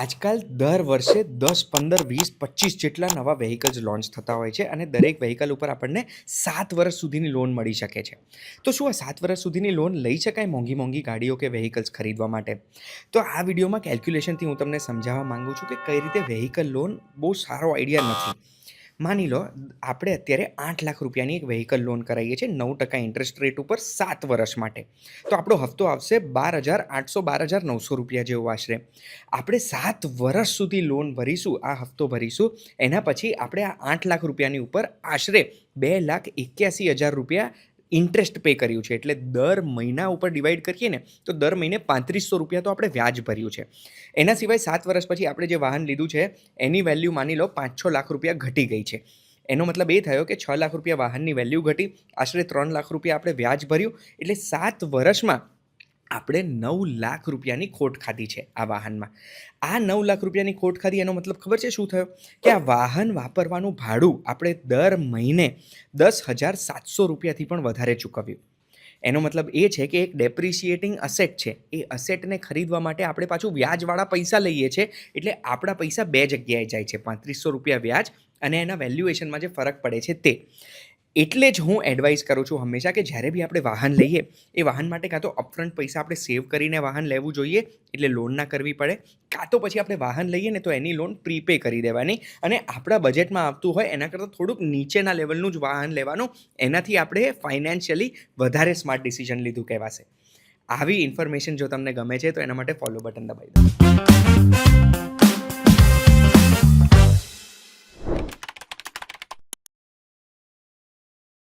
આજકાલ દર વર્ષે 10, 15, 20, 25 જેટલા નવા વ્હીકલ્સ લોન્ચ થતા હોય છે અને દરેક વ્હીકલ ઉપર આપણને 7 વર્ષ સુધીની લોન મળી શકે છે. તો શું આ 7 વર્ષ સુધીની લોન લઈ શકાય મોંઘી મોંઘી ગાડીઓ કે વ્હીકલ્સ ખરીદવા માટે? તો આ વિડીયોમાં કેલ્ક્યુલેશનથી હું તમને સમજાવવા માંગુ છું કે કઈ રીતે વ્હીકલ લોન બહુ સારો આઈડિયા નથી. માની લો આપણે અત્યારે 8 લાખ રૂપિયાની એક વ્હીકલ લોન કરાવીએ છીએ 9% ઇન્ટરેસ્ટ રેટ ઉપર 7 વર્ષ માટે. તો આપણો હપ્તો આવશે 12,800 12,900 રૂપિયા જેવો આશરે. આપણે 7 વર્ષ સુધી લોન ભરીશું, આ હપ્તો ભરીશું, એના પછી આપણે આ 8 લાખ રૂપિયાની ઉપર આશરે 2,81,000 રૂપિયા ઇન્ટરેસ્ટ પે કર્યું છે. એટલે દર મહિના ઉપર ડિવાઈડ કરીએ ને તો દર મહિને 3500 રૂપિયા તો આપણે વ્યાજ ભર્યું છે. એના સિવાય 7 વર્ષ પછી આપણે જે વાહન લીધું છે એની વેલ્યુ માની લો 5-6 લાખ રૂપિયા ઘટી ગઈ છે. એનો મતલબ એ થયો કે 6 લાખ રૂપિયા વાહનની વેલ્યુ ઘટી, આશરે 3 લાખ રૂપિયા આપણે વ્યાજ ભર્યું, એટલે 7 વર્ષમાં આપણે 9 લાખ રૂપિયાની ખોટ ખાધી છે આ વાહનમાં. આ 9 લાખ રૂપિયાની ખોટ ખાધી એનો મતલબ ખબર છે શું થયો? કે આ વાહન વાપરવાનું ભાડું આપણે દર મહિને 10,700 રૂપિયાથી પણ વધારે ચૂકવ્યું. એનો મતલબ એ છે કે એક ડેપ્રિશિએટિંગ અસેટ છે, એ અસેટને ખરીદવા માટે આપણે પાછું વ્યાજવાળા પૈસા લઈએ છીએ. એટલે આપણા પૈસા બે જગ્યાએ જાય છે, 3500 રૂપિયા વ્યાજ અને એના વેલ્યુએશનમાં જે ફરક પડે છે તે. એટલે જ હું એડવાઇસ કરું છું હંમેશા કે જ્યારે બી આપણે વાહન લઈએ એ વાહન માટે કાં તો અપફ્રન્ટ પૈસા આપણે સેવ કરીને વાહન લેવું જોઈએ, એટલે લોન ના કરવી પડે, કાં તો પછી આપણે વાહન લઈએ ને તો એની લોન પ્રીપે કરી દેવાની અને આપણા બજેટમાં આવતું હોય એના કરતાં થોડુંક નીચેના લેવલનું જ વાહન લેવાનું. એનાથી આપણે ફાઇનાન્શિયલી વધારે સ્માર્ટ ડિસિઝન લીધું કહેવાશે. આવી ઇન્ફોર્મેશન જો તમને ગમે છે તો એના માટે ફોલો બટન દબાવી દો.